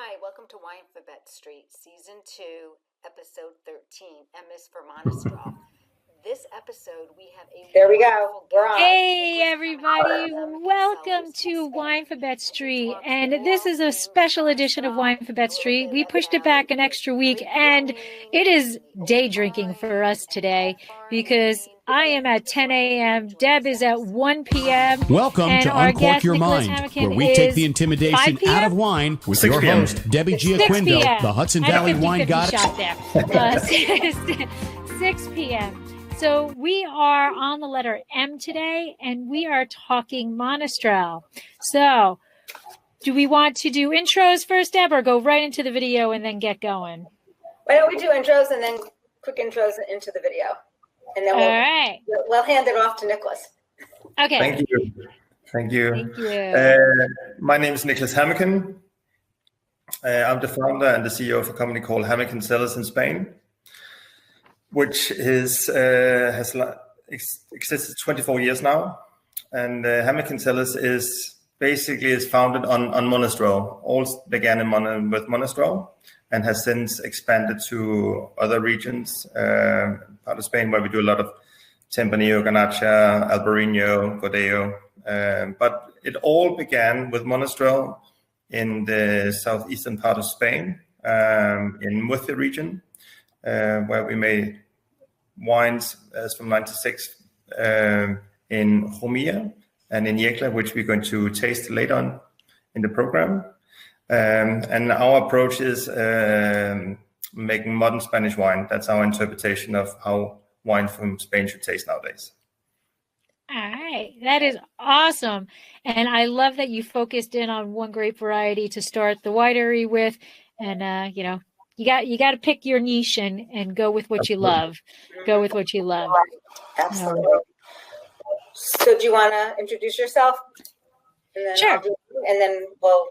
Hi, welcome to Winephabet Street, Season 2, Episode 13, M is for Monastrell. This episode, we have a There we go. We're on. Hey everybody, welcome to Winephabet Street, and this is a special edition of Winephabet Street. We pushed it back an extra week, and it is day drinking for us today because I am at 10 a.m. Deb is at 1 p.m. Welcome to Uncork Your Mind, where we take the intimidation out of wine with your host, Debbie Gioquindo, the Hudson Valley Wine Goddess. 6 p.m. So we are on the letter M today, and we are talking Monastrell. So do we want to do intros first, Deb, or go right into the video and then get going? Why don't we do intros and then quick intros into the video? And then we'll hand it off to Nicholas. Okay. Thank you. Thank you. My name is Nicholas Hammeken. I'm the founder and the CEO of a company called Hammeken Cellars in Spain, which has existed 24 years now. And Hammeken Cellars is founded on Monastrell. All began with Monastrell and has since expanded to other regions, part of Spain, where we do a lot of Tempranillo, Garnacha, Albarino, Godello. But it all began with Monastrell in the southeastern part of Spain, in Murcia region, where we made wines as from 96 in Romia and in Yecla, which we're going to taste later on in the program. And our approach is making modern Spanish wine. That's our interpretation of how wine from Spain should taste nowadays. All right, that is awesome. And I love that you focused in on one grape variety to start the winery with. And, you got to pick your niche and go with what you love. Go with what you love. Absolutely. So do you want to introduce yourself? And then sure. And then we'll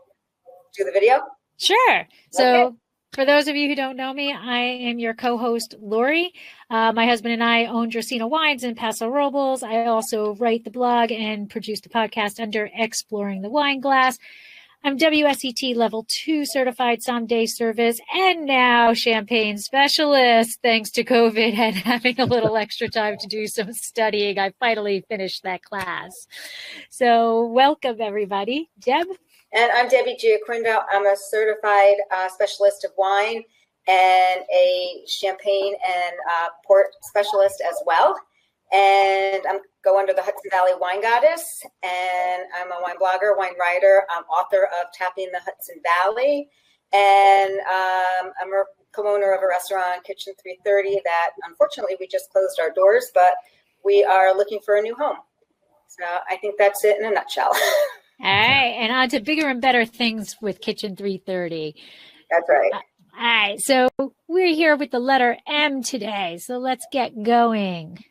do the video? Sure. So okay. For those of you who don't know me, I am your co-host, Lori. My husband and I own Draceana Wines in Paso Robles. I also write the blog and produce the podcast under Exploring the Wine Glass. I'm WSET Level 2 certified sommelier service and now champagne specialist. Thanks to COVID and having a little extra time to do some studying, I finally finished that class. So welcome, everybody. Deb? And I'm Debbie Gioquindo. I'm a certified specialist of wine and a champagne and port specialist as well. And I go under the Hudson Valley Wine Goddess, and I'm a wine blogger, wine writer. I'm author of Tapping the Hudson Valley, and I'm a co-owner of a restaurant, Kitchen 330, that unfortunately we just closed our doors, but we are looking for a new home. So I think that's it in a nutshell. All right, and on to bigger and better things with Kitchen 330. That's right. All right, so we're here with the letter M today, so let's get going.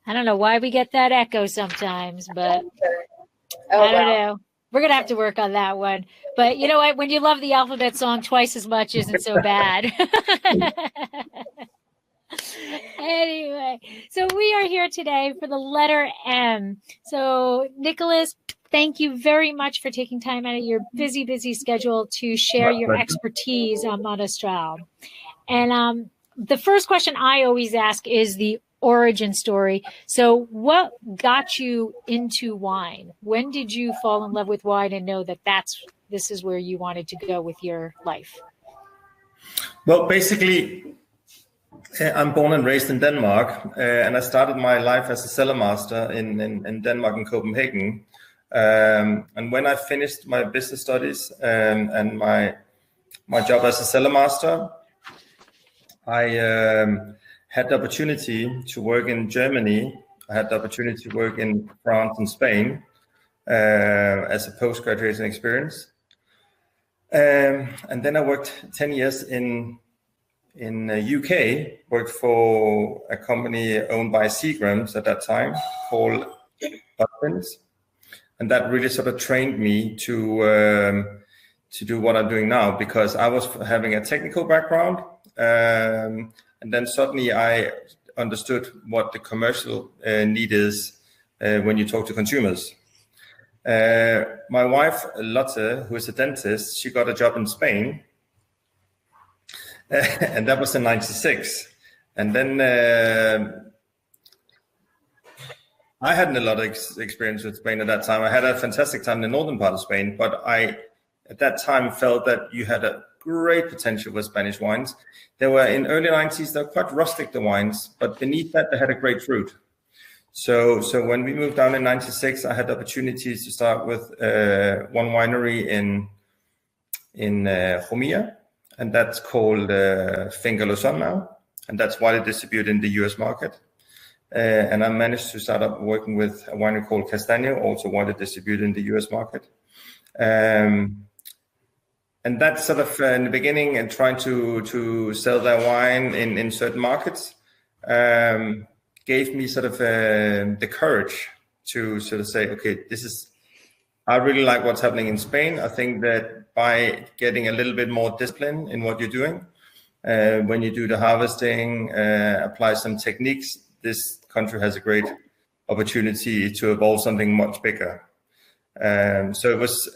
I don't know why we get that echo sometimes, but I don't know. We're going to have to work on that one. But you know what? When you love the alphabet song twice as much isn't so bad. Anyway, so we are here today for the letter M. So Nicholas, thank you very much for taking time out of your busy schedule to share your expertise on Monastrell. And the first question I always ask is the origin story. So what got you into wine? When did you fall in love with wine and know that this is where you wanted to go with your life? Well, basically, I'm born and raised in Denmark, and I started my life as a cellar master in Denmark, in Copenhagen. And when I finished my business studies and my job as a cellar master, I had the opportunity to work in Germany. I had the opportunity to work in France and Spain. as a post-graduation experience. And then I worked 10 years in UK, worked for a company owned by Seagrams at that time called Butlins. And that really sort of trained me to do what I'm doing now, because I was having a technical background. And then suddenly I understood what the commercial need is when you talk to consumers. My wife, Lotte, who is a dentist, she got a job in Spain. And that was in 96. And then I hadn't a lot of experience with Spain at that time. I had a fantastic time in the northern part of Spain, but I, at that time, felt that you had a great potential with Spanish wines. They were in early 90s, they were quite rustic, the wines, but beneath that, they had a great fruit. So when we moved down in 96, I had opportunities to start with one winery in Jumilla, and that's called Finca Luzon now, and that's widely distributed in the US market. And I managed to start up working with a winery called Castaño, also widely distributed in the US market. And that's sort of in the beginning, and trying to sell their wine in certain markets gave me sort of the courage to sort of say, okay, I really like what's happening in Spain. I think that by getting a little bit more discipline in what you're doing, when you do the harvesting, apply some techniques, this country has a great opportunity to evolve something much bigger. So it was,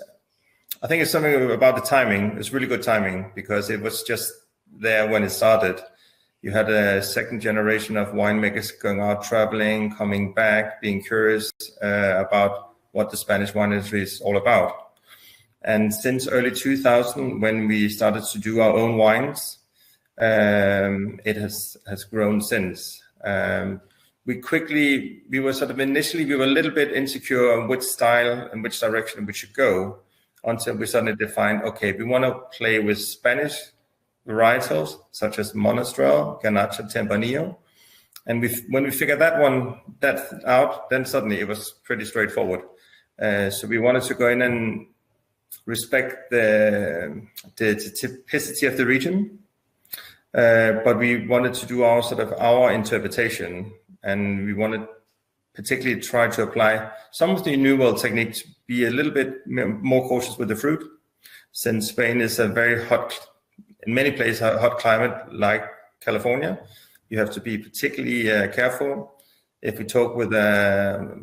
I think it's something about the timing. It's really good timing, because it was just there when it started. You had a second generation of winemakers going out, traveling, coming back, being curious about what the Spanish wine industry is all about. And since early 2000, when we started to do our own wines, it has grown since. We were sort of initially, we were a little bit insecure on which style and which direction we should go, until we suddenly defined, okay, we want to play with Spanish varietals such as Monastrell, Garnacha, Tempranillo. And when we figured that out, then suddenly it was pretty straightforward. So we wanted to go in and respect the typicity of the region, but we wanted to do our interpretation, and we wanted particularly try to apply some of the New World techniques, be a little bit more cautious with the fruit, since Spain is a very hot, in many places, a hot climate like California. You have to be particularly careful. If we talk with a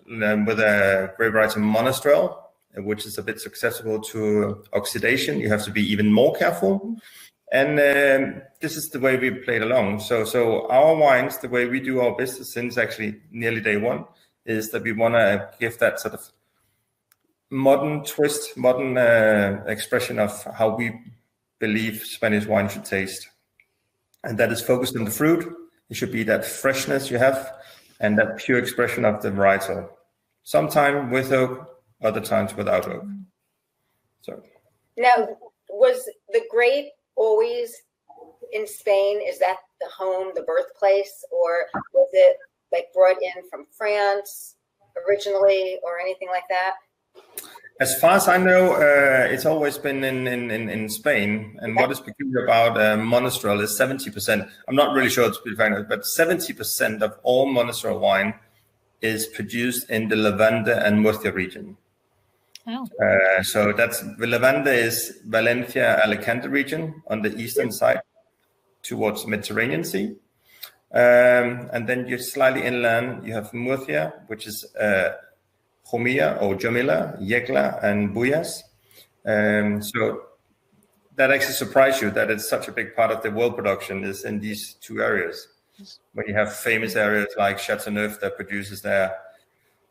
grape variety Monastrell, which is a bit susceptible to oxidation, you have to be even more careful. And this is the way we played along. So our wines, the way we do our business since actually nearly day one, is that we want to give that sort of modern twist, modern expression of how we believe Spanish wine should taste. And that is focused on the fruit. It should be that freshness you have and that pure expression of the varietal. Sometimes with oak, other times without oak. So now, was the grape always in Spain? Is that the home, the birthplace, or was it like brought in from France originally, or anything like that? As far as I know, it's always been in Spain. And what is peculiar about Monastrell is 70%. I'm not really sure to be frank, but 70% of all Monastrell wine is produced in the Levante and Murcia region. Oh. So the Levante is Valencia, Alicante region on the eastern side towards Mediterranean Sea. And then you're slightly inland, you have Murcia, which is Jumilla or Jumilla, Yecla, and Buyas. So that actually surprised you that it's such a big part of the world production is in these two areas. When you have famous areas like Chateauneuf that produces their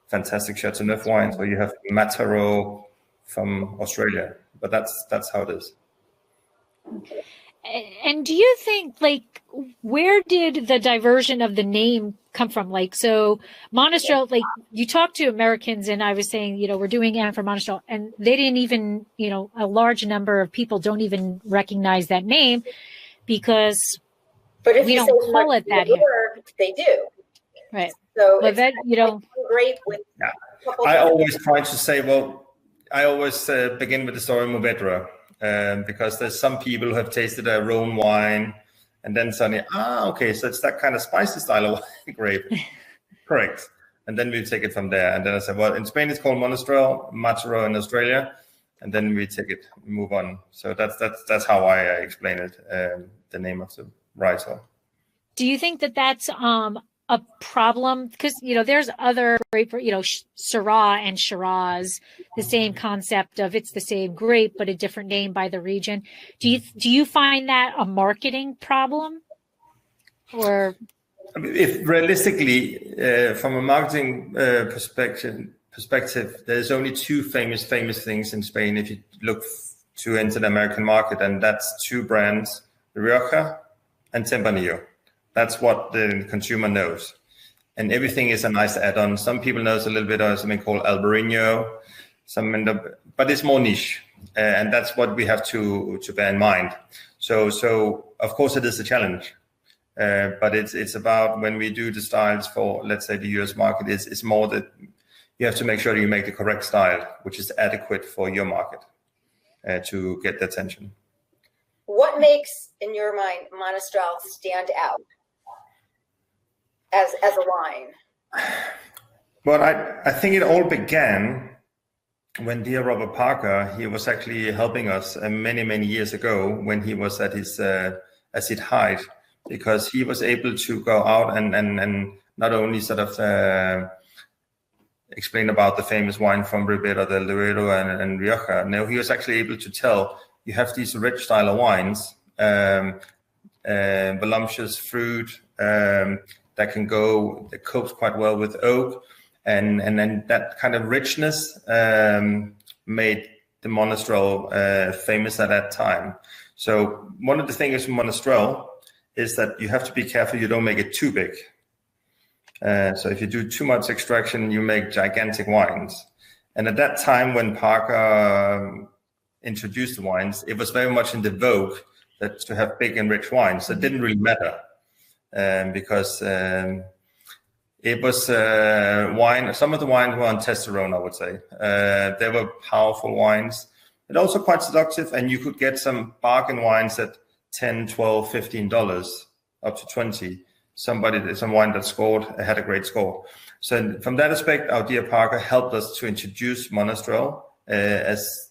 fantastic Chateauneuf wines, or you have Mataro from Australia. But that's how it is. And do you think, like, where did the diversion of the name come from? Like, so Monastrell, like, you talk to Americans, and I was saying, we're doing M for Monastrell, and they didn't even, a large number of people don't even recognize that name because but if we don't call it that here. They do. Right. So but that, grape with. Yeah. I always try to say, I always begin with the story Mourvedre, because there's some people who have tasted a Rhone wine and then suddenly, okay, so it's that kind of spicy style of grape. Correct. And then we take it from there. And then I said, well, in Spain it's called Monastrell, Mataró in Australia, and then we take it, move on. So that's how I explain it, the name of the varietal. Do you think that that's a problem? Because, there's other grape, Syrah and Shiraz, the same concept of it's the same grape, but a different name by the region. Do you find that a marketing problem? Or if realistically, from a marketing perspective, there's only two famous things in Spain if you look to enter the American market, and that's two brands, Rioja and Tempranillo. That's what the consumer knows. And everything is a nice add-on. Some people knows a little bit of something called Albarino, but it's more niche. And that's what we have to bear in mind. So of course it is a challenge. But it's about when we do the styles for, let's say, the US market, it's more that you have to make sure you make the correct style, which is adequate for your market to get the attention. What makes, in your mind, Monastrell stand out as a wine? Well, I think it all began when dear Robert Parker, he was actually helping us many years ago when he was at his acid height, because he was able to go out and not only sort of explain about the famous wine from Ribera del Duero and Rioja. No, he was actually able to tell you have these rich style of wines, voluptuous fruit that copes quite well with oak, and then that kind of richness made the Monastrell famous at that time. So one of the things with Monastrell is that you have to be careful you don't make it too big. So if you do too much extraction, you make gigantic wines. And at that time when Parker introduced the wines, it was very much in the vogue that to have big and rich wines. It didn't really matter because it was wine. Some of the wines were on testosterone, I would say. They were powerful wines, but also quite seductive. And you could get some bargain wines at $10, $12, $15, up to $20. Some wine that had a great score. So from that aspect, our dear Parker helped us to introduce Monastrell as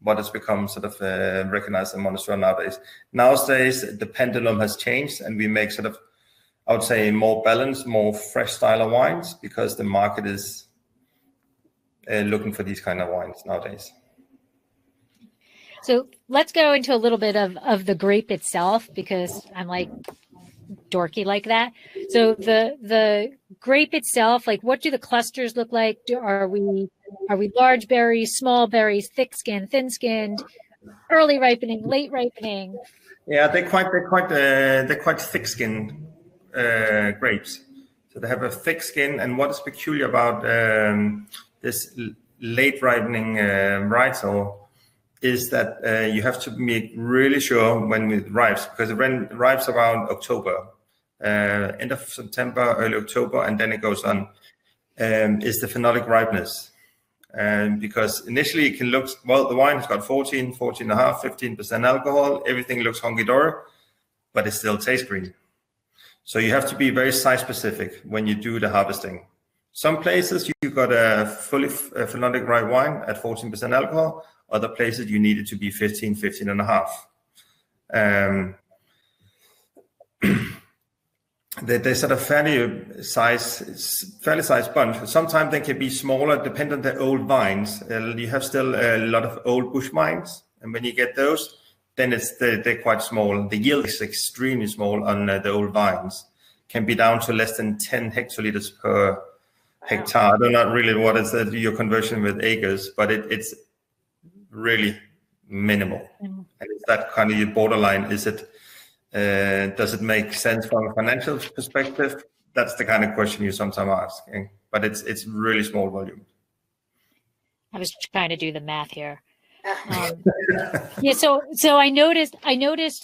what has become sort of recognized in Monastrell nowadays. Nowadays, the pendulum has changed, and we make sort of, I would say, more balanced, more fresh style of wines, because the market is looking for these kind of wines nowadays. So let's go into a little bit of the grape itself, because I'm like dorky like that. So the grape itself, like, what do the clusters look like? Are we large berries, small berries, thick skinned, thin skinned, early ripening, late ripening? Yeah, they're quite thick skinned grapes. So they have a thick skin, and what is peculiar about this late ripening varietal is that you have to make really sure when it ripes, because it ripes around October, end of September, early October, and then it goes on, is the phenolic ripeness. Because initially it can look, well, the wine has got 14.5, 15% alcohol, everything looks hunky-dory, but it still tastes green. So you have to be very site specific when you do the harvesting. Some places you got a fully phenolic ripe wine at 14% alcohol. Other places you need it to be 15 and a half. They're sort of fairly sized bunch. Sometimes they can be smaller, depending on the old vines. You have still a lot of old bush vines, and when you get those, then they're quite small. The yield is extremely small on the old vines. Can be down to less than 10 hectoliters per hectare. I don't know really what is your conversion with acres, but it's really minimal. And it's that kind of your borderline. Is it? Does it make sense from a financial perspective? That's the kind of question you sometimes ask. But it's really small volume. I was trying to do the math here. Yeah, so I noticed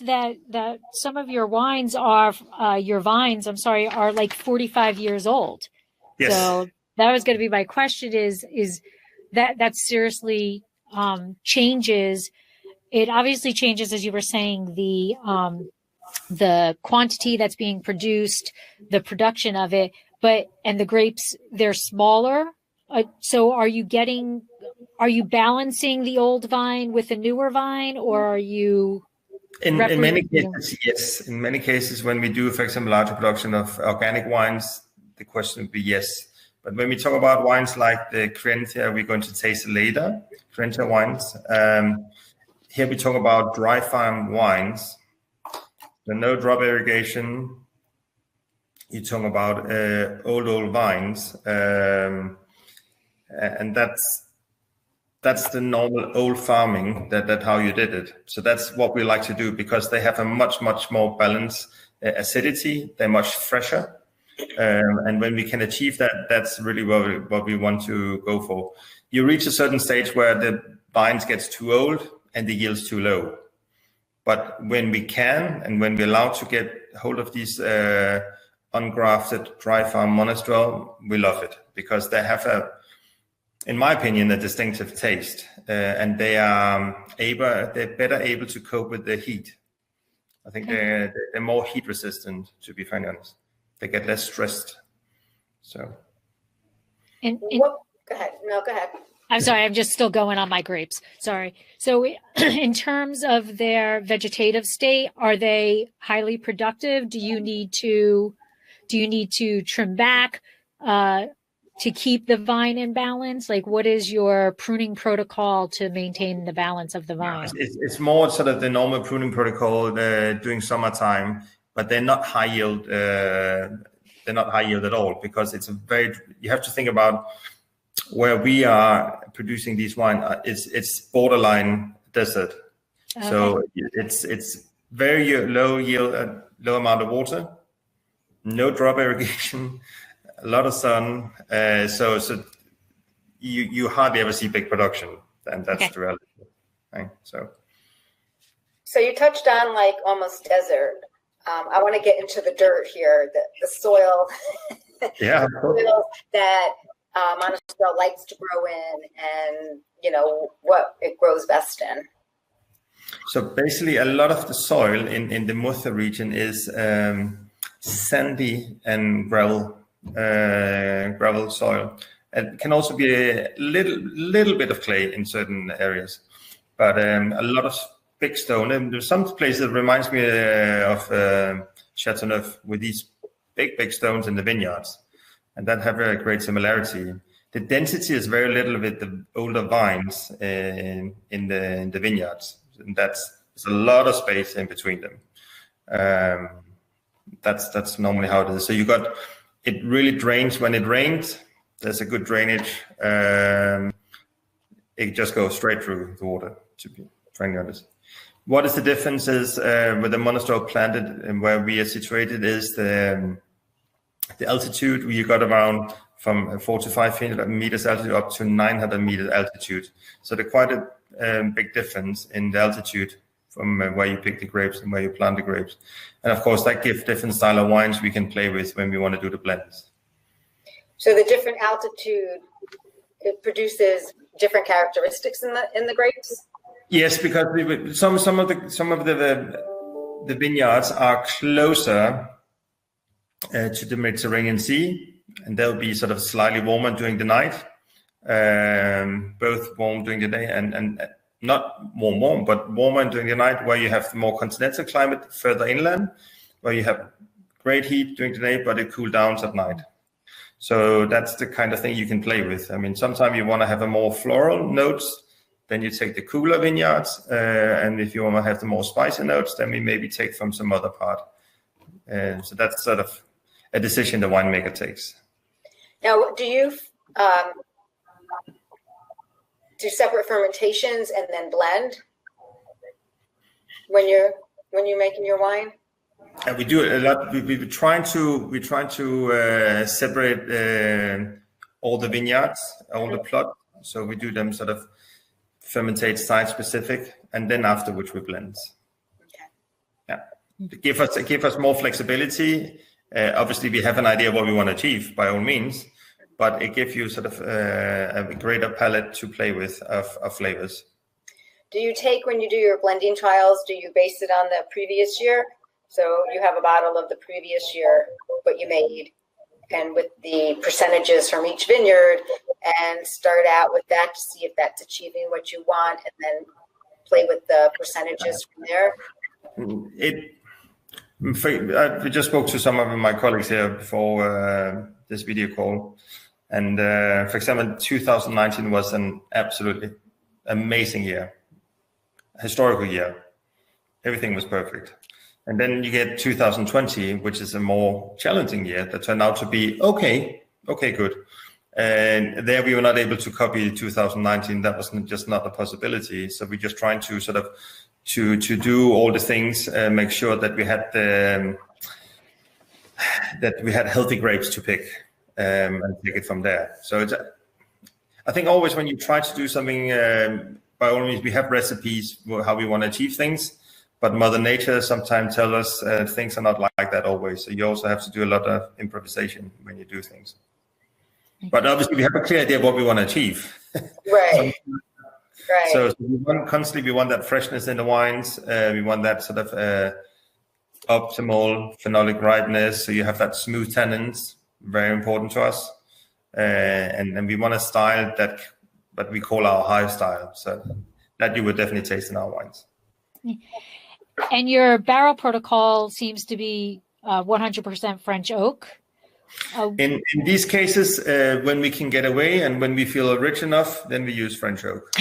that some of your wines are like 45 years old. Yes. So that was going to be my question is that seriously changes. It obviously changes, as you were saying, the quantity that's being produced, the production of it, and the grapes, they're smaller. So are you balancing the old vine with the newer vine, or are you? In many cases, yes. In many cases, when we do, for example, larger production of organic wines, the question would be yes. But when we talk about wines like the Criantia, we're going to taste later, Criantia wines. Here we talk about dry farm wines. So no drop irrigation. You talk about old vines, and that's the normal old farming. That's how you did it. So that's what we like to do, because they have a much more balanced acidity. They're much fresher, and when we can achieve that, that's really what we want to go for. You reach a certain stage where the vines gets too old and the yield's too low. But when we can, and when we're allowed to get hold of these ungrafted dry farm Monastrell, we love it, because they have in my opinion, a distinctive taste, and they're better able to cope with the heat. I think they're more heat resistant, to be very honest. They get less stressed. So. Go ahead. No, go ahead. I'm sorry, I'm just still going on my grapes. Sorry. So in terms of their vegetative state, are they highly productive? Do you need to trim back to keep the vine in balance? Like, what is your pruning protocol to maintain the balance of the vine? It's more sort of the normal pruning protocol during summertime, but they're not high yield. They're not high yield at all, because you have to think about where we are producing these wine. It's borderline desert. Okay. So it's very low yield, low amount of water, no drop irrigation, a lot of sun. So you hardly ever see big production, and that's the reality. Right? So you touched on like almost desert. I want to get into the dirt here, the soil. Yeah. Soil that Monastrell likes to grow in, and what it grows best in. So basically, a lot of the soil in the Murcia region is sandy and gravel soil. It can also be a little bit of clay in certain areas, but a lot of big stone. And there's some places that reminds me of Châteauneuf, with these big stones in the vineyards, and that have a great similarity. The density is very little with the older vines in the vineyards, and there's a lot of space in between them. That's normally how it is. So it really drains when it rains. There's a good drainage. It just goes straight through the water, to be frankly honest. What is the difference is with the Monastrell planted and where we are situated is the altitude. We got around from 4 to 5 meters altitude up to 900 meters altitude. So there's quite a big difference in the altitude from where you pick the grapes and where you plant the grapes. And of course, that gives different style of wines we can play with when we want to do the blends. So the different altitude, it produces different characteristics in the grapes? Yes, because some of the vineyards are closer to the Mediterranean Sea, and they'll be sort of slightly warmer during the night, both warm during the day and not warm, but warmer during the night, where you have the more continental climate further inland, where you have great heat during the day, but it cools down at night. So that's the kind of thing you can play with. I mean, sometimes you want to have a more floral notes, then you take the cooler vineyards, and if you want to have the more spicy notes, then we maybe take from some other part. So that's sort of a decision the winemaker takes. Now, do you do separate fermentations and then blend when you're making your wine? And we do it a lot. We're trying to separate all the vineyards, all the plot. So we do them sort of fermentate site specific, and then afterwards we blend. Okay. Yeah, to give us more flexibility. Obviously, we have an idea of what we want to achieve by all means, but it gives you sort of a greater palette to play with of flavors. Do you take, when you do your blending trials, do you base it on the previous year? So you have a bottle of the previous year, what you made, and with the percentages from each vineyard, and start out with that to see if that's achieving what you want, and then play with the percentages from there? I just spoke to some of my colleagues here before this video call. And for example, 2019 was an absolutely amazing year, historical year. Everything was perfect. And then you get 2020, which is a more challenging year that turned out to be okay, good. And there we were not able to copy 2019. That was just not a possibility. So we're just trying to sort of to do all the things, make sure that we had healthy grapes to pick and take it from there. So I think always when you try to do something, by all means, we have recipes how we want to achieve things. But Mother Nature sometimes tells us things are not like that always. So you also have to do a lot of improvisation when you do things. But obviously, we have a clear idea of what we want to achieve. Right. Right. So we want that freshness in the wines. We want that sort of optimal phenolic ripeness. So you have that smooth tannins, very important to us. And we want a style that what we call our high style. So that you would definitely taste in our wines. And your barrel protocol seems to be 100% French oak. In these cases, when we can get away and when we feel rich enough, then we use French oak.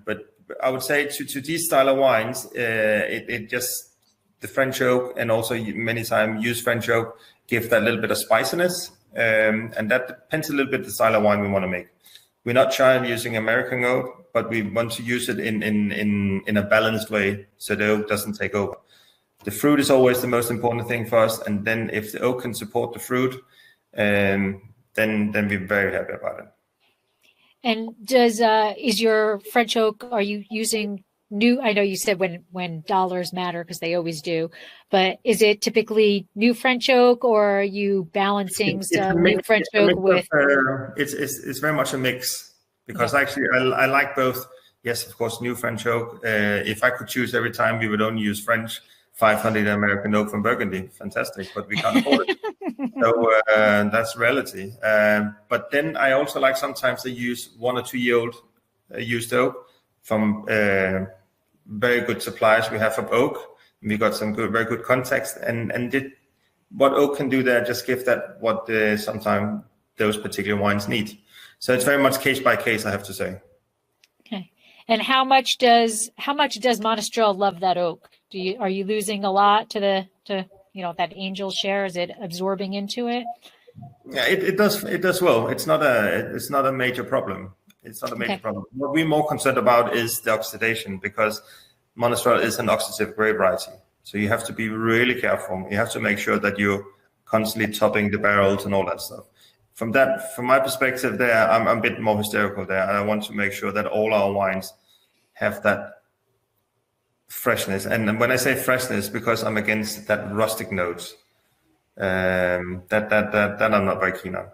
But I would say to these style of wines, it just the French oak and also many times use French oak give that little bit of spiciness, and that depends a little bit the style of wine we want to make. We're not shy of using American oak, but we want to use it in a balanced way so the oak doesn't take over. The fruit is always the most important thing for us, and then if the oak can support the fruit, then we're very happy about it. And is your French oak? Are you using new? I know you said when dollars matter because they always do, but is it typically new French oak, or are you balancing some new French oak with? It's very much a mix because actually I like both. Yes, of course, new French oak. If I could choose every time, we would only use French. 500 American oak from Burgundy, fantastic, but we can't afford it. So that's reality. But then I also like sometimes to use 1 or 2 year old used oak from very good suppliers we have from oak. We got some very good context, and what oak can do there, just give that what sometimes those particular wines need. So it's very much case by case, I have to say. Okay. And how much does Monastrell love that oak? Are you losing a lot to that angel share? Is it absorbing into it? Yeah, it does well. It's not a major problem. It's not a major problem. What we're more concerned about is the oxidation, because Monastrell is an oxidative grape variety. So you have to be really careful. You have to make sure that you're constantly topping the barrels and all that stuff. From my perspective there, I'm a bit more hysterical there. I want to make sure that all our wines have that freshness. And when I say freshness, because I'm against that rustic notes, that I'm not very keen on.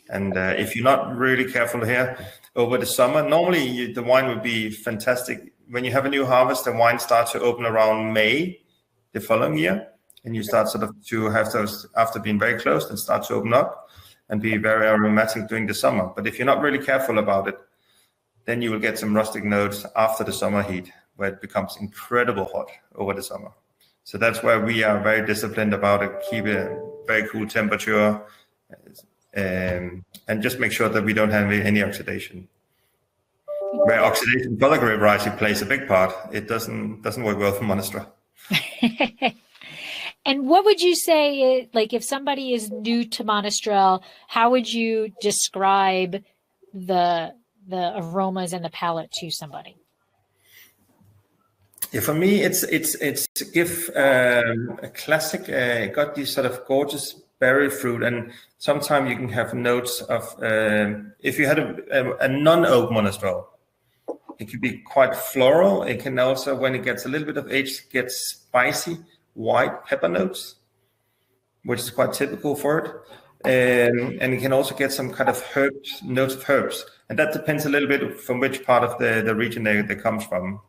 And if you're not really careful here over the summer, normally the wine would be fantastic. When you have a new harvest, the wine starts to open around May the following year, and you start sort of to have those after being very closed and start to open up and be very aromatic during the summer. But if you're not really careful about it, then you will get some rustic notes after the summer heat, where it becomes incredible hot over the summer. So that's where we are very disciplined about it, keep a very cool temperature, and just make sure that we don't have any oxidation. Where oxidation for the grape variety plays a big part, it doesn't work well for Monastrell. And what would you say, like if somebody is new to Monastrell, how would you describe the aromas and the palate to somebody? Yeah, for me, it's to give a classic. Got these sort of gorgeous berry fruit, and sometimes you can have notes of if you had a non-oak Monastrell, it could be quite floral. It can also, when it gets a little bit of age, get spicy white pepper notes. which is quite typical for it. And you can also get some kind of notes of herbs. And that depends a little bit from which part of the region they comes from.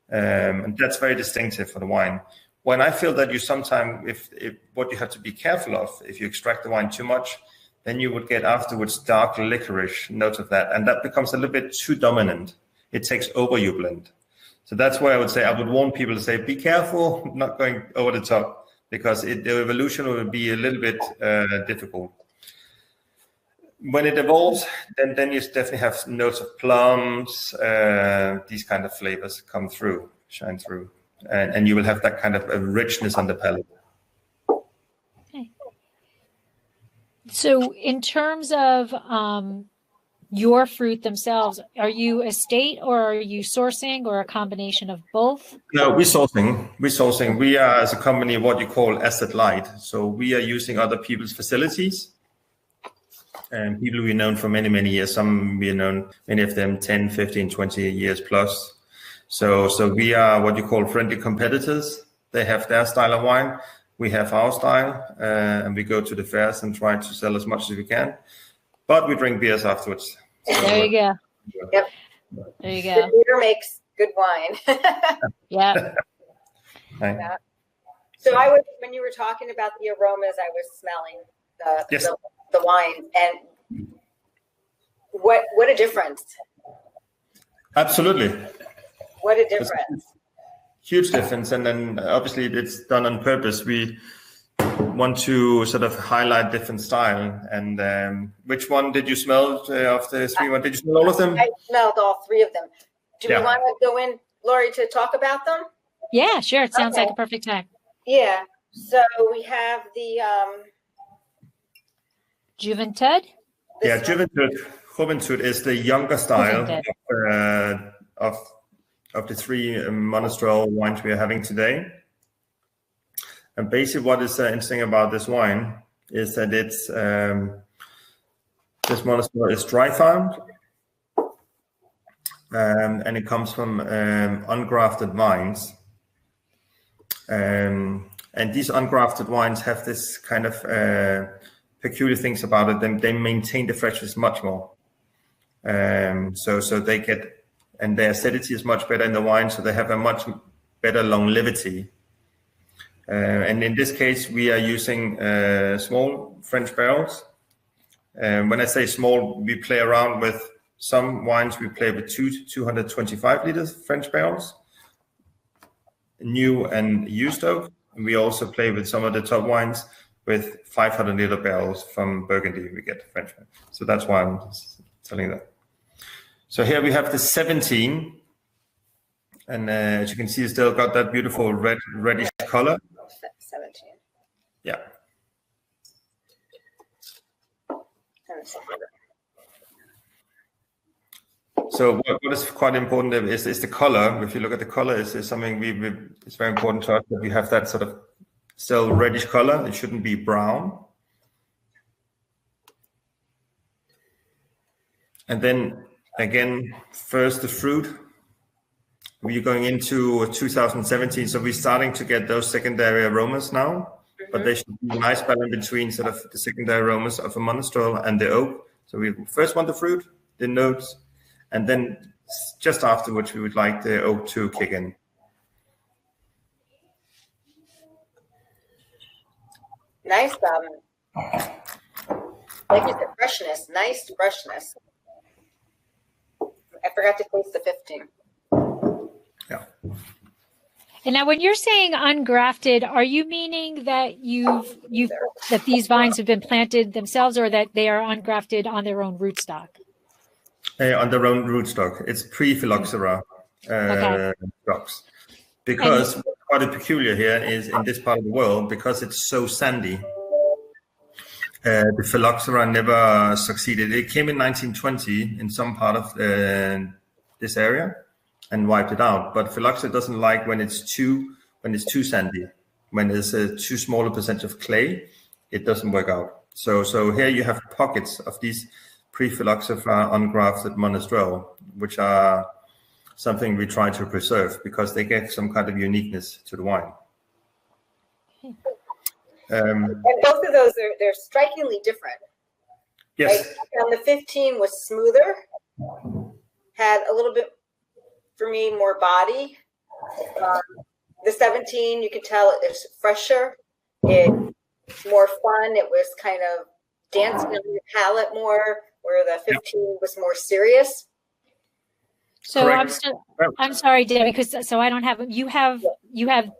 And that's very distinctive for the wine. When I feel that you sometimes, if what you have to be careful of, if you extract the wine too much, then you would get afterwards dark licorice notes of that. And that becomes a little bit too dominant. It takes over your blend. So that's why I would say, I would warn people to say, be careful, not going over the top, because the evolution will be a little bit difficult. When it evolves, then you definitely have notes of plums, these kind of flavors shine through. And you will have that kind of a richness on the palate. Okay. So in terms of your fruit themselves, are you estate or are you sourcing or a combination of both? No, we're sourcing. We are, as a company, what you call asset light. So we are using other people's facilities. And people we've known for many, many years. Some we've known, many of them 10, 15, 20 years plus. So we are what you call friendly competitors. They have their style of wine. We have our style. And we go to the fairs and try to sell as much as we can. But we drink beers afterwards. So, there you go. Yep. There you go. The beer makes good wine. Yeah. Right. Yeah. So when you were talking about the aromas, I was smelling the wine, and what a difference. Absolutely. What a difference. Huge difference. And then obviously it's done on purpose. We want to sort of highlight different style. And which one did you smell of the three? Did you smell all of them? I smelled all three of them. Do we want to go in, Lori, to talk about them? Yeah, sure. It sounds like a perfect time. Yeah. So we have the Juventud. Yeah, Juventud is the younger style of the three Monastrell wines we are having today. And basically what is interesting about this wine is that it's this Monastrell is dry farmed, and it comes from ungrafted vines. And these ungrafted wines have this kind of peculiar things about it. They maintain the freshness much more. So they get, and their acidity is much better in the wine, so they have a much better longevity. And in this case, we are using small French barrels. When I say small, we play around with some wines. We play with 225 liters French barrels, new and used oak. And we also play with some of the top wines with 500 liter barrels from Burgundy. We get French wine. So that's why I'm telling that. So here we have the 17. And as you can see, it's still got that beautiful reddish color. 17. Yeah. So what is quite important is the color. If you look at the color, is something it's very important to us that we have that sort of still reddish color. It shouldn't be brown. And then again, first the fruit. We're going into 2017, so we're starting to get those secondary aromas now, but they should be a nice balance between sort of the secondary aromas of a Monastrell and the oak. So we first want the fruit, the notes, and then just afterwards we would like the oak to kick in. Nice, like you said, freshness, nice freshness. I forgot to taste the 15. Yeah. And now when you're saying ungrafted, are you meaning that that these vines have been planted themselves, or that they are ungrafted on their own rootstock? On their own rootstock. It's pre-phylloxera stocks. Because what's quite peculiar here is in this part of the world, because it's so sandy, the phylloxera never succeeded. It came in 1920 in some part of this area and wiped it out. But phylloxera doesn't like when it's too sandy. When there's a too small a percentage of clay, it doesn't work out. So here you have pockets of these pre-phylloxera ungrafted Monastrell, which are something we try to preserve because they get some kind of uniqueness to the wine. And both of those, they're strikingly different. Yes. Right? The 15 was smoother, had a little bit, for me, more body. The 17, you could tell it's fresher. It's more fun. It was kind of dancing on your palate more, where the 15 was more serious. So I'm sorry, Debbie, because I don't have you have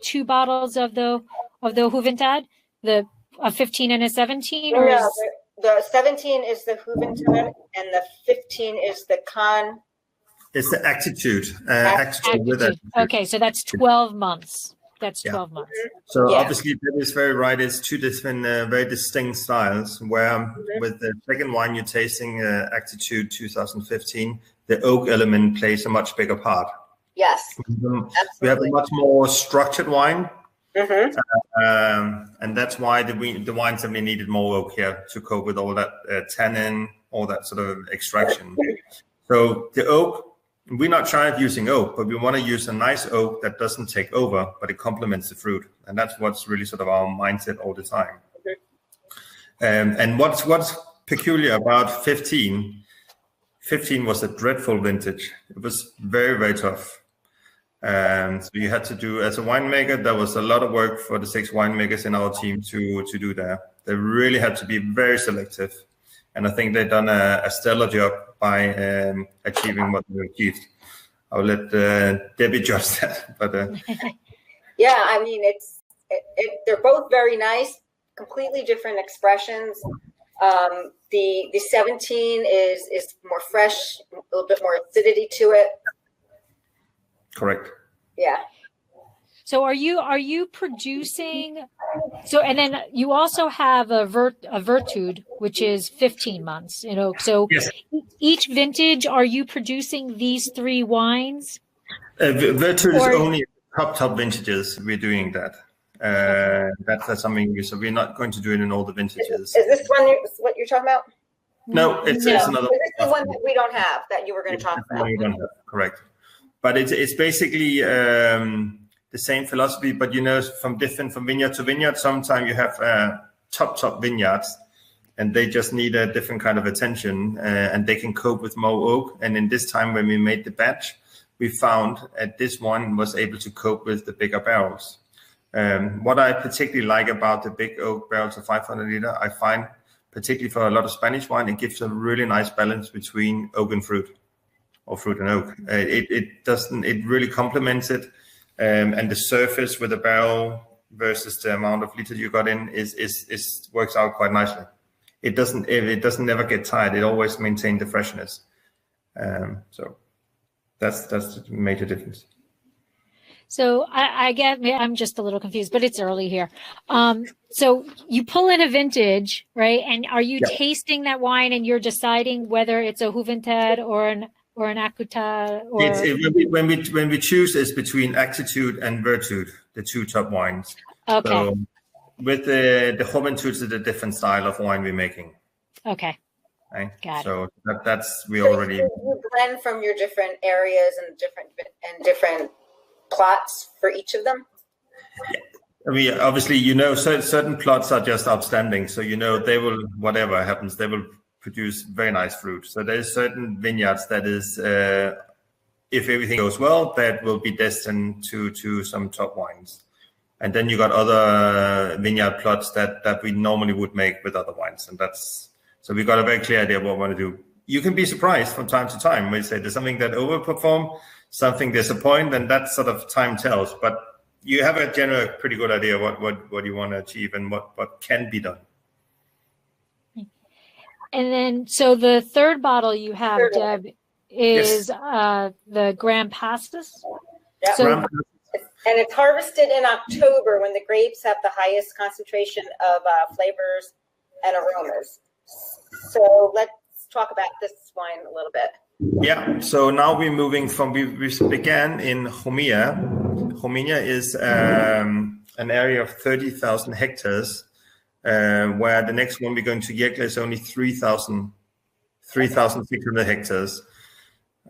2 bottles of the Juventud, a 15 and a 17, or no, the 17 is the Juventud and the 15 is the Con. It's the Attitude. Attitude with it. Okay, so that's 12 months. That's 12 months. So obviously, that is very right. It's 2 different, very distinct styles. Where with the second wine you're tasting, Attitude 2015, the oak element plays a much bigger part. Yes, we have a much more structured wine, and that's why the wine simply needed more oak here to cope with all that tannin, all that sort of extraction. So the oak. We're not shy of using oak, but we want to use a nice oak that doesn't take over, but it complements the fruit. And that's what's really sort of our mindset all the time. And what's peculiar about 15 was a dreadful vintage. It was very, very tough. So you had to do, as a winemaker, there was a lot of work for the 6 winemakers in our team to do that. They really had to be very selective. And I think they've done a stellar job by achieving what they achieved. I'll let Debbie judge that. But yeah, I mean, they're both very nice, completely different expressions. The 17 is more fresh, a little bit more acidity to it. Correct. Yeah. So are you producing? So and then you also have a Virtud, which is 15 months. So yes. Each vintage, are you producing these 3 wines? Virtud is only top vintages. We're doing that. That's something. So we're not going to do it in all the vintages. Is this one what you're talking about? No, it's another. This is the one that we don't have that you were going to talk about. You don't have, correct. But it's basically the same philosophy, but from vineyard to vineyard, sometimes you have top vineyards, and they just need a different kind of attention, and they can cope with more oak. And in this time, when we made the batch, we found that this one was able to cope with the bigger barrels. What I particularly like about the big oak barrels of 500 liter, I find, particularly for a lot of Spanish wine, it gives a really nice balance between oak and fruit, or fruit and oak. It really complements it. And the surface with the barrel versus the amount of liters you got in is works out quite nicely. It doesn't never get tired. It always maintains the freshness. So that's the major difference. So I get, I'm just a little confused, but it's early here. So you pull in a vintage, right? And are you tasting that wine and you're deciding whether it's a Juventud or an Acuta? Or... When we choose, it's between Attitude and Virtud, the 2 top wines. Okay. So with the Juventud, it's a different style of wine we're making. Okay. Right? Got it. So that's we already. You blend from your different areas and different plots for each of them. Yeah. I mean, obviously, certain plots are just outstanding. So they will, whatever happens, they will produce very nice fruit. So there's certain vineyards that is, if everything goes well, that will be destined to some top wines. And then you got other vineyard plots that we normally would make with other wines. And so we got a very clear idea of what we want to do. You can be surprised from time to time when you say there's something that overperform, something disappoint, and that sort of time tells. But you have a general pretty good idea what you want to achieve and what can be done. And then, so the third bottle you have, Deb, is the Grand Pastis. Yep. So, and it's harvested in October when the grapes have the highest concentration of flavors and aromas. So let's talk about this wine a little bit. Yeah, so now we're moving from, we began in Jumilla. Jumilla is an area of 30,000 hectares. Where the next one we're going to Yekla is only 3,600 hectares.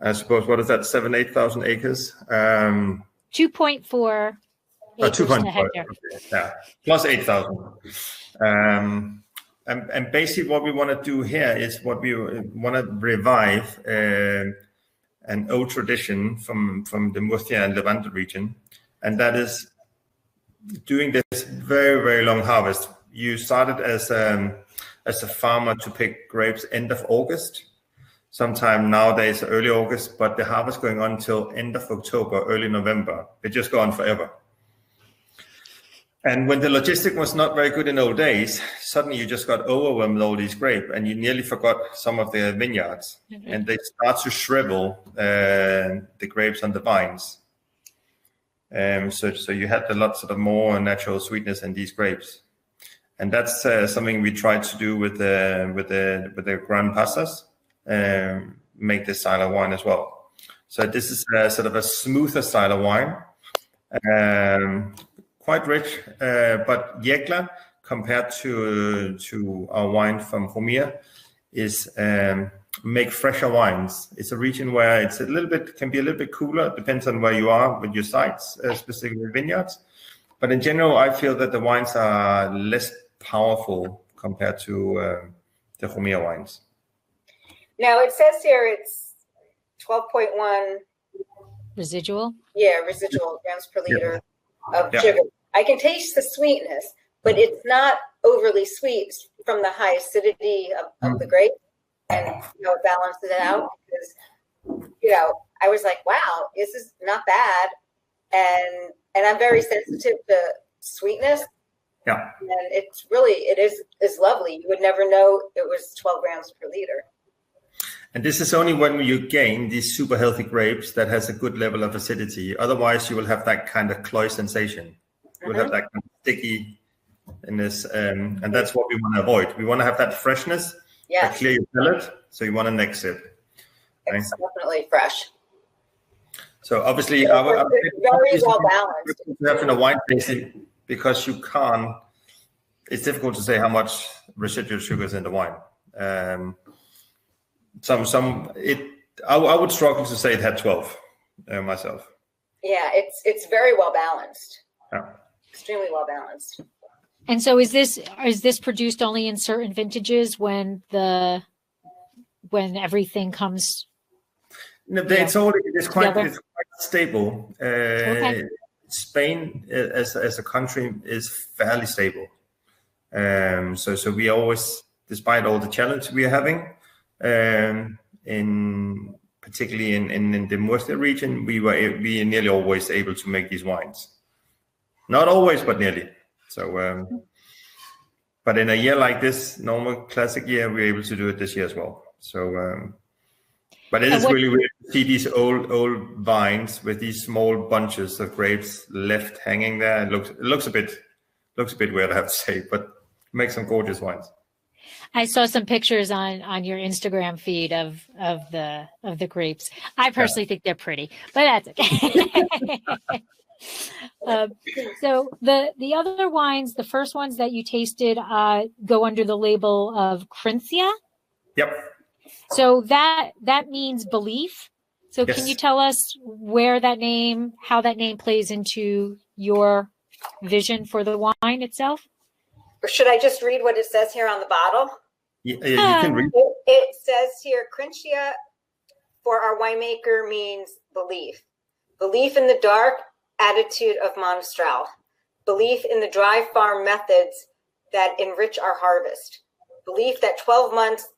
I suppose, what is that, 8,000 acres? 2.4 acres to hectare. Yeah, plus 8,000. And basically what we want to do here is what we want to revive an old tradition from the Murcia and Levante region, and that is doing this very, very long harvest. You started as a farmer to pick grapes end of August, sometime nowadays early August, but the harvest going on until end of October, early November. It just go on forever. And when the logistic was not very good in old days, suddenly you just got overwhelmed with all these grapes, and you nearly forgot some of the vineyards, and they start to shrivel the grapes on the vines. So you had a lot sort of more natural sweetness in these grapes, and that's something we tried to do with the Grand Pasas, make this style of wine as well. So this is sort of a smoother style of wine. Quite rich, but Yecla, compared to our wine from Romia, is make fresher wines. It's a region where it's can be a little bit cooler. It depends on where you are with your sites, specifically vineyards. But in general, I feel that the wines are less powerful compared to the Romia wines. Now it says here it's 12.1 residual. Yeah, residual grams per liter. Of sugar. I can taste the sweetness, but it's not overly sweet from the high acidity of the grape, and it balances it out. Because I was like, wow, this is not bad, and I'm very sensitive to sweetness. Yeah, and it is lovely. You would never know it was 12 grams per liter. And this is only when you gain these super healthy grapes that has a good level of acidity. Otherwise, you will have that kind of cloy sensation. You will have that kind of sticky in this, and that's what we want to avoid. We want to have that freshness, that clear your palate. So you want a next sip. Right? It's definitely fresh. So obviously, very well balanced. Having a wine tasting, because you can't. It's difficult to say how much residual sugar is in the wine. I would struggle to say it had 12 myself. Yeah, it's very well balanced. Yeah. Extremely well balanced. And so is this produced only in certain vintages when everything comes? No, it's quite stable. Spain as a country is fairly stable. So we always, despite all the challenges we are having, particularly in the Murcia region, we are nearly always able to make these wines. Not always, but nearly. So, but in a year like this, normal classic year, we're able to do it this year as well. So, but it is really weird to see these old vines with these small bunches of grapes left hanging there. It looks a bit weird, I have to say, but make some gorgeous wines. I saw some pictures on your Instagram feed of the grapes. I personally think they're pretty, but that's okay. So the other wines, the first ones that you tasted, go under the label of Crincia. Yep. So that means belief. So Can you tell us how that name plays into your vision for the wine itself? Or should I just read what it says here on the bottle? Yeah, you can read. It says here, Crincia for our winemaker means belief. Belief in the dark attitude of Monastrell. Belief in the dry farm methods that enrich our harvest. Belief that 12 months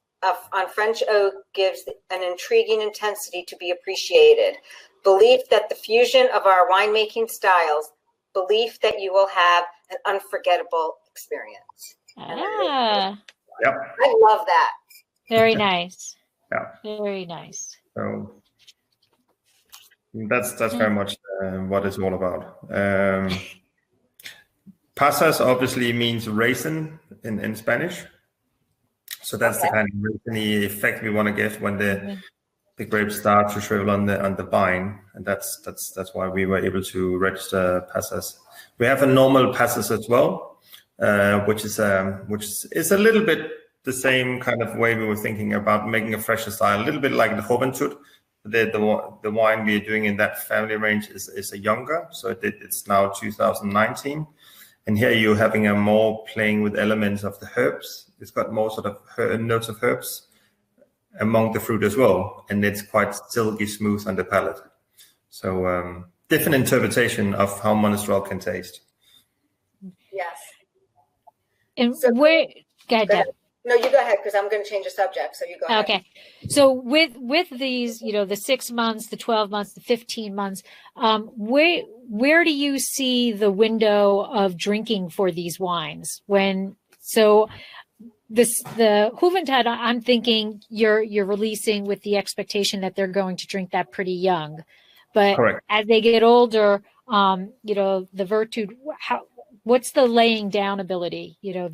on French oak gives an intriguing intensity to be appreciated. Belief that the fusion of our winemaking styles. Belief that you will have an unforgettable experience. Yep. I love that. Very nice. Yeah. Very nice. So that's very much what it's all about. Pasas obviously means raisin in Spanish. So that's the kind of raisiny effect we want to get when the grapes start to shrivel on the vine, and that's why we were able to register Pasas. We have a normal Pasas as well, which is a little bit the same kind of way we were thinking about making a fresher style, a little bit like the Juventud, the wine we are doing in that family range is a younger, so it's now 2019. And here you're having a more playing with elements of the herbs. It's got more sort of notes of herbs among the fruit as well, and it's quite silky smooth on the palate. So different interpretation of how Monastrell can taste. Yes. And so, where? Go ahead, Deb. No, you go ahead, because I'm going to change the subject. So you go ahead. Okay. So with these, the 6 months, the 12 months, the 15 months, where do you see the window of drinking for these wines? The Juventud, I'm thinking you're releasing with the expectation that they're going to drink that pretty young, but correct. As they get older, the Virtud, what's the laying down ability? With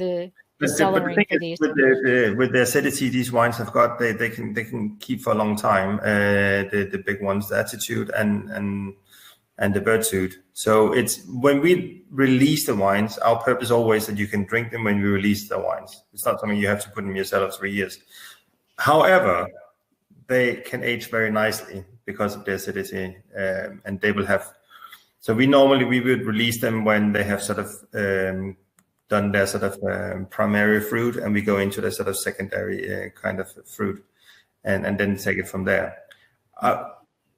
the acidity these wines have got, they can keep for a long time. The big ones, the Attitude and the Virtud. So it's when we release the wines, our purpose always that you can drink them when we release the wines. It's not something you have to put in your cellar 3 years. However, they can age very nicely because of the acidity, and they will have. So we would release them when they have sort of done their sort of primary fruit, and we go into the sort of secondary kind of fruit, and then take it from there.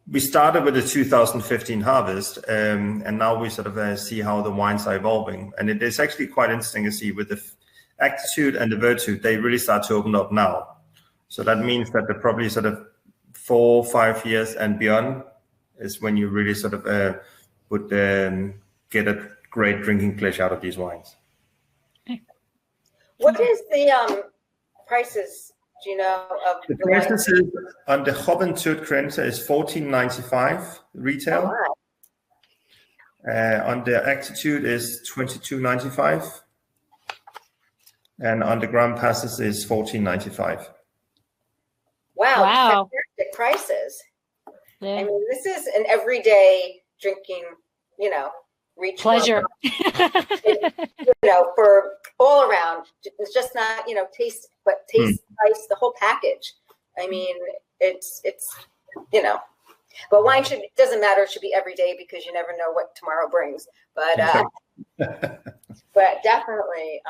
We started with the 2015 harvest, and now we sort of see how the wines are evolving. And it is actually quite interesting to see with the Attitude and the Virtud, they really start to open up now. So that means that they're probably sort of 4 or 5 years and beyond is when you really sort of would get a great drinking pleasure out of these wines. What is the prices? Do you know of the prices? On the Juventud Grenze is $14.95 retail. Oh, wow. On the Attitude is $22.95, and on the Grand Passes is $14.95. Wow! Fantastic prices. Yeah. I mean, this is an everyday drinking, reach pleasure. For all around. It's just not, taste, but taste, price, the whole package. I mean, it's but wine doesn't matter. It should be every day because you never know what tomorrow brings. But but definitely,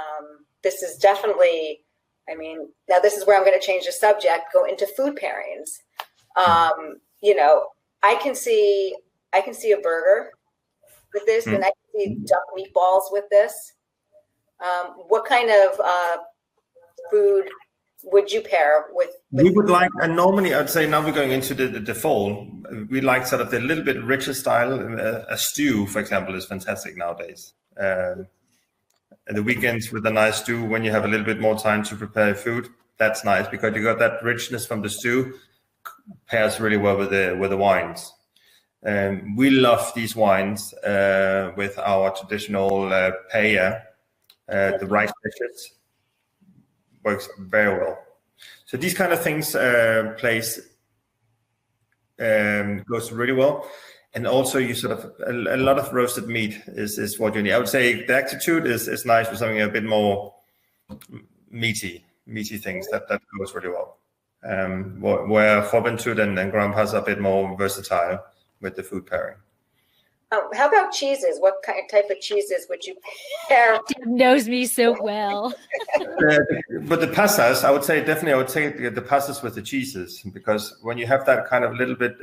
this is definitely. I mean, now this is where I'm going to change the subject. Go into food pairings. I can see a burger with this, and I can see duck meatballs with this. What kind of food would you pair with? We would like, and normally I'd say now we're going into the fall, we like sort of the little bit richer style. A stew, for example, is fantastic nowadays. The weekends with a nice stew, when you have a little bit more time to prepare food, that's nice because you got that richness from the stew, pairs really well with the wines. We love these wines with our traditional paella. The rice dishes works very well. So these kind of things goes really well. And also you sort of, a lot of roasted meat is what you need. I would say the Attitude is nice for something a bit more meaty things. That goes really well. Where Juventud and Grand Pas are a bit more versatile with the food pairing. How about cheeses? What type of cheeses would you pair? Deb knows me so well. But the pastas, I would take the pastas with the cheeses, because when you have that kind of little bit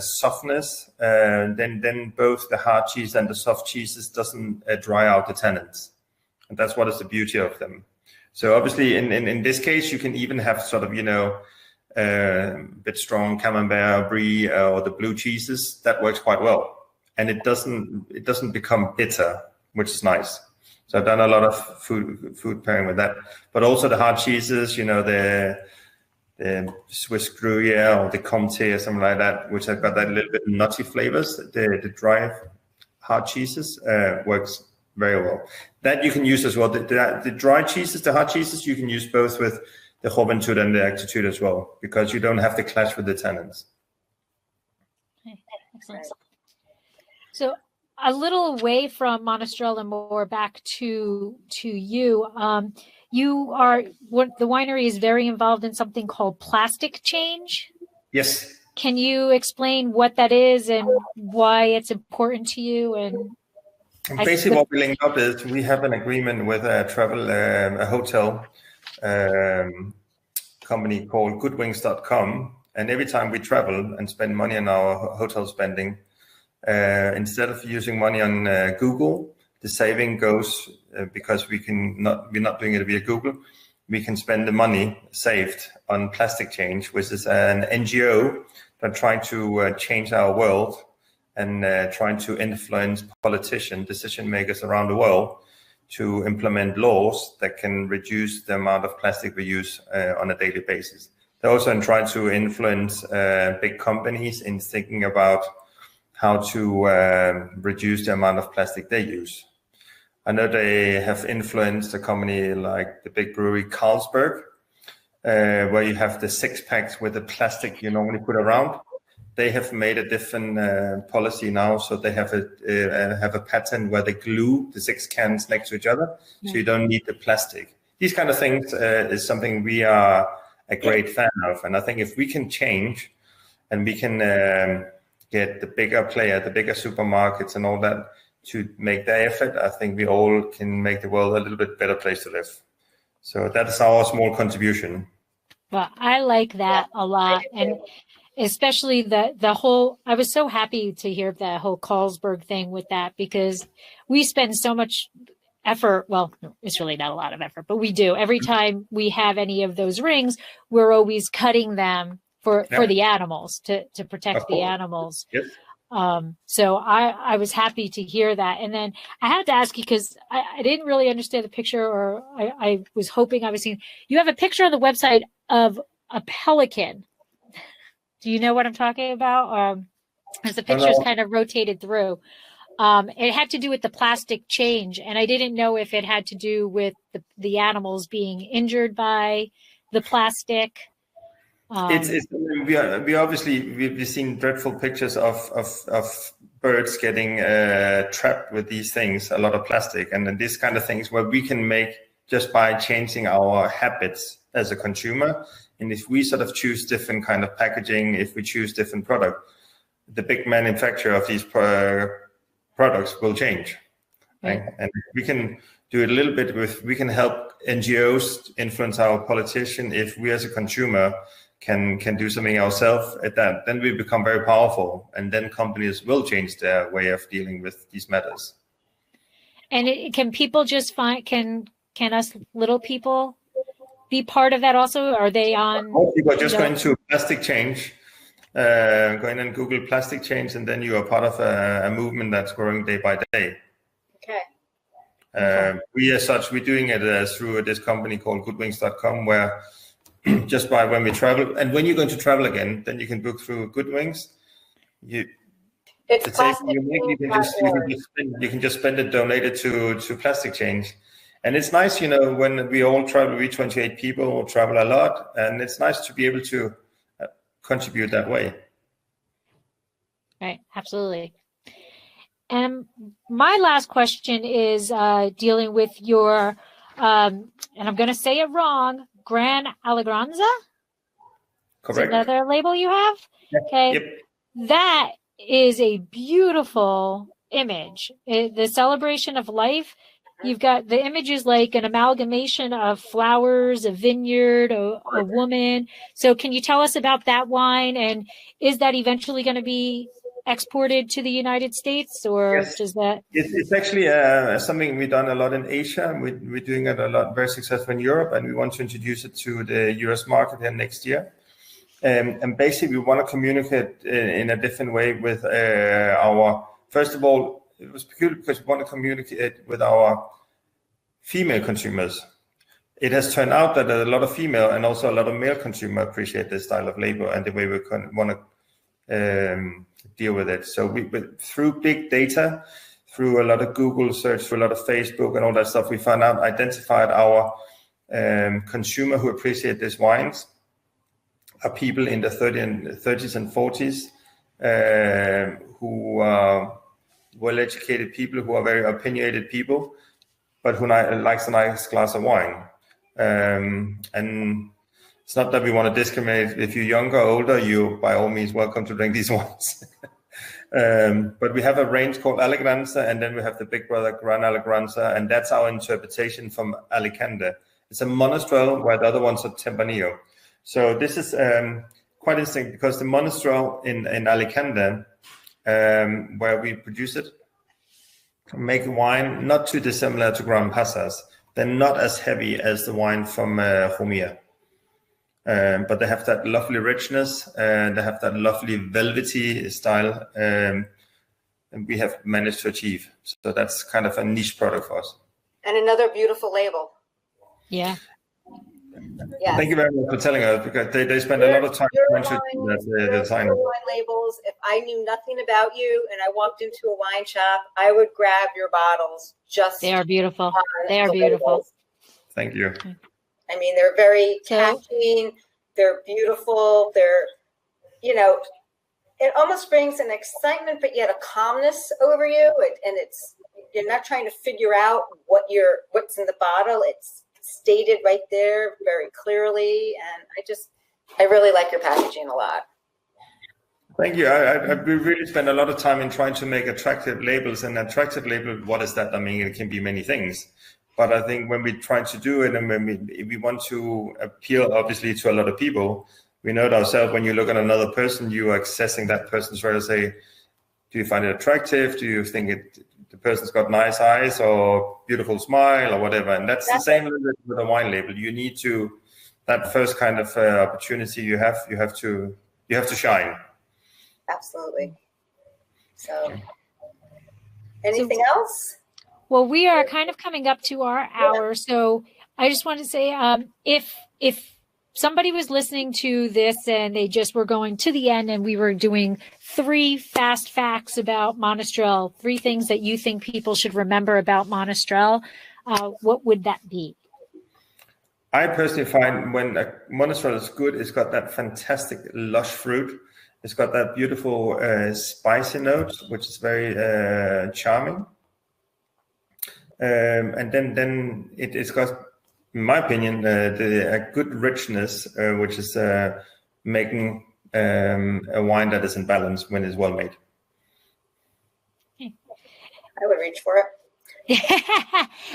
softness, then both the hard cheese and the soft cheeses doesn't dry out the tannins, and that's what is the beauty of them. So obviously, in this case, you can even have sort of a bit strong camembert, brie, or the blue cheeses. That works quite well. And it doesn't become bitter, which is nice. So I've done a lot of food pairing with that, but also the hard cheeses, the Swiss Gruyere or the Comté or something like that, which have got that little bit nutty flavors. The dry hard cheeses works very well. That you can use as well. The dry cheeses, the hard cheeses, you can use both with the Juventud and the Attitude as well, because you don't have to clash with the tannins. Okay, excellent. So a little away from Monastrell and more back to you. You are the winery is very involved in something called plastic change. Yes. Can you explain what that is and why it's important to you? And basically, what we linked up is we have an agreement with a hotel company called goodwings.com. And every time we travel and spend money on our hotel spending, instead of using money on Google, the saving goes because we're not doing it via Google. We can spend the money saved on Plastic Change, which is an NGO that trying to change our world and trying to influence politicians, decision makers around the world to implement laws that can reduce the amount of plastic we use on a daily basis. They're also trying to influence big companies in thinking about how to reduce the amount of plastic they use. I know they have influenced a company like the big brewery Carlsberg, where you have the 6-packs with the plastic you normally put around. They have made a different policy now, so they have a pattern where they glue the 6 cans next to each other, so you don't need the plastic. These kind of things is something we are a great fan of, and I think if we can change and we can get the bigger player, the bigger supermarkets and all that to make their effort, I think we all can make the world a little bit better place to live. So that's our small contribution. Well, I like that a lot. And especially the whole, I was so happy to hear that whole Carlsberg thing with that, because we spend so much effort. Well, it's really not a lot of effort, but we do. Every time we have any of those rings, we're always cutting them for the animals to protect the animals. Yes. So I was happy to hear that. And then I had to ask you, because I didn't really understand the picture, or I was hoping I was seeing, you have a picture on the website of a pelican. Do you know what I'm talking about? As the picture's kind of rotated through. It had to do with the plastic change, and I didn't know if it had to do with the animals being injured by the plastic. We've seen dreadful pictures of birds getting trapped with these things, a lot of plastic, and then these kind of things where we can make just by changing our habits as a consumer. And if we sort of choose different kind of packaging, if we choose different product, the big manufacturer of these products will change. Right? And we can do it a little bit we can help NGOs influence our politician. If we as a consumer can do something ourselves at that, then we become very powerful, and then companies will change their way of dealing with these matters. And can people just can us little people be part of that also? Are they on? People are just going to Plastic Change, going and Google Plastic Change, and then you are part of a movement that's growing day by day. Okay. We as such, we're doing it through this company called goodwings.com, where just by when we travel, and when you're going to travel again, then you can book through Goodwings. You can just spend it donated to Plastic Change. And it's nice, when we all travel, we 28 people travel a lot, and it's nice to be able to contribute that way. Right, absolutely. And my last question is dealing with your, and I'm going to say it wrong, Gran Alegranza? Correct. Is another label you have? Yeah. Okay. Yep. That is a beautiful image. The celebration of life. You've got the image is like an amalgamation of flowers, a vineyard, a woman. So can you tell us about that wine? And is that eventually going to be exported to the United States, or yes. Does that? It's actually something we've done a lot in Asia. We're doing it a lot, very successful in Europe, and we want to introduce it to the US market here next year. And basically, we want to communicate in a different way with first of all, it was peculiar because we want to communicate with our female consumers. It has turned out that a lot of female and also a lot of male consumers appreciate this style of label and the way we want to deal with it. So through big data, through a lot of Google search, through a lot of Facebook and all that stuff, we identified our consumer who appreciate these wines are people in the 30s and 40s who are well-educated people, who are very opinionated people, but who likes a nice glass of wine. And It's not that we want to discriminate. If you're younger or older, you by all means welcome to drink these wines. But we have a range called Alegranza, and then we have the big brother Gran Alegranza, and that's our interpretation from Alicante. It's a Monastrell, where the other ones are Tempranillo. So this is quite interesting because the Monastrell in Alicante, where we produce it, make wine not too dissimilar to Gran Pasas. They're not as heavy as the wine from Romia. But they have that lovely richness, and they have that lovely velvety style, and we have managed to achieve. So that's kind of a niche product for us. And another beautiful label. Yeah. Yeah. Thank you very much for telling us, because they spend a lot of time trying to do that design. Wine labels. If I knew nothing about you and I walked into a wine shop, I would grab your bottles. They are beautiful. They are beautiful. Labels. Thank you. I mean, they're very catching. They're beautiful. They're, it almost brings an excitement, but yet a calmness over you. And you're not trying to figure out what's in the bottle. It's stated right there very clearly. And I really like your packaging a lot. Thank you. We really spend a lot of time in trying to make attractive labels. And attractive label, what is that? I mean, it can be many things. But I think when we try to do it, and when we want to appeal, obviously, to a lot of people, we know it ourselves. When you look at another person, you are accessing that person's right to say, do you find it attractive? Do you think the person's got nice eyes or beautiful smile or whatever? And that's the same with a wine label. You need to, that first kind of opportunity you have to shine. Absolutely. So, anything else? Well, we are kind of coming up to our hour, so I just want to say, if somebody was listening to this and they just were going to the end and we were doing 3 fast facts about Monastrell, 3 things that you think people should remember about Monastrell, what would that be? I personally find when a Monastrell is good, it's got that fantastic lush fruit. It's got that beautiful spicy note, which is very charming. And then it's got, in my opinion, a good richness, which is making a wine that is in balance when it's well made. I would reach for it.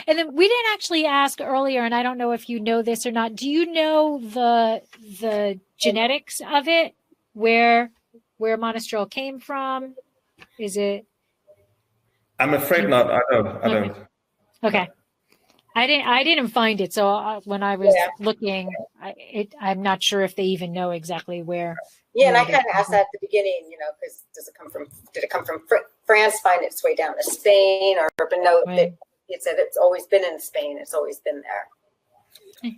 And then we didn't actually ask earlier, and I don't know if you know this or not. Do you know the genetics of it? Where Monastrell came from? Is it? I'm afraid not. I don't. Okay. I didn't find it. So when I was looking, I'm not sure if they even know exactly where. Yeah, and I kind of asked that at the beginning, because did it come from France, find its way down to Spain, or but no, right. It said it's always been in Spain. It's always been there.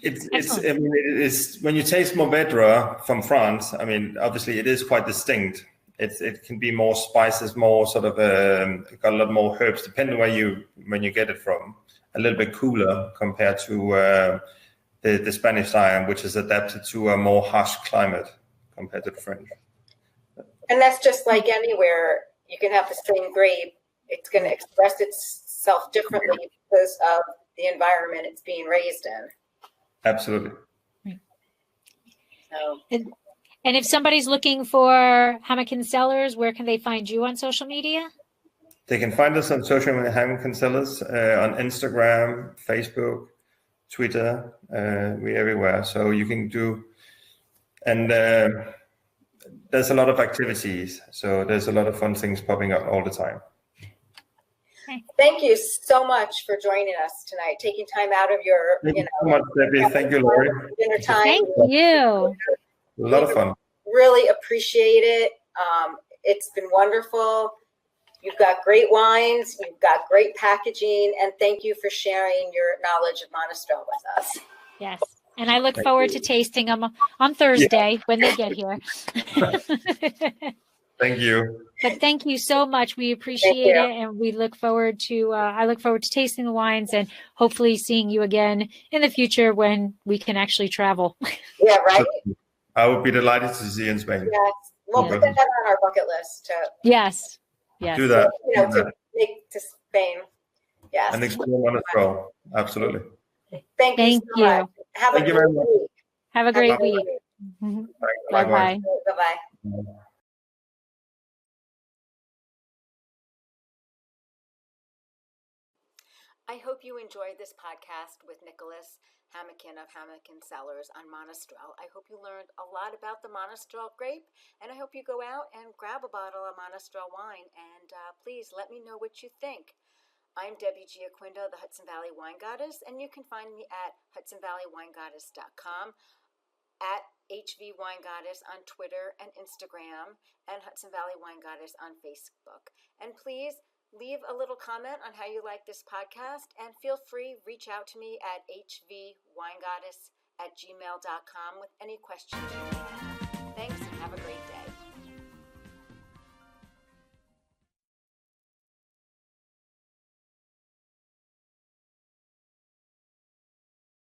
It's when you taste Mourvedre from France. I mean, obviously it is quite distinct. It can be more spices, more sort of got a lot more herbs, depending when you get it from. A little bit cooler compared to the Spanish style, which is adapted to a more harsh climate compared to the French. And that's just like anywhere. You can have the same grape. It's going to express itself differently because of the environment it's being raised in. Absolutely. So. And if somebody's looking for Hammeken Cellars, where can they find you on social media? They can find us on social media, Hammeken Cellars, on Instagram, Facebook, Twitter. We're everywhere. So you can do, and there's a lot of activities. So there's a lot of fun things popping up all the time. Thank you so much for joining us tonight, taking time out of your, Thank you so much, Debbie. Thank you, Lori. Dinner time. Thank you. A lot of fun. Really appreciate it. It's been wonderful. You've got great wines. You've got great packaging. And thank you for sharing your knowledge of Monastrell with us. Yes. And I look forward to tasting them on Thursday when they get here. Thank you. But thank you so much. We appreciate it. And we look forward to, I look forward to tasting the wines and hopefully seeing you again in the future when we can actually travel. Yeah, right? I would be delighted to see you in Spain. Yes. We'll put that on our bucket list. Yes. Yes. Do that. To make to Spain. Yes. And explore Monastrell. Absolutely. Thank you so much. Thank you very much. Have a great week. Bye-bye. Bye-bye. I hope you enjoyed this podcast with Nicholas Hammeken of Hammeken Cellars on Monastrell. I hope you learned a lot about the Monastrell grape, and I hope you go out and grab a bottle of Monastrell wine, and please let me know what you think. I'm Debbie Gioquindo, the Hudson Valley Wine Goddess, and you can find me at HudsonValleyWineGoddess.com, at HV Wine Goddess on Twitter and Instagram, and Hudson Valley Wine Goddess on Facebook. And please leave a little comment on how you like this podcast, and feel free, reach out to me at hvwinegoddess@gmail.com with any questions you may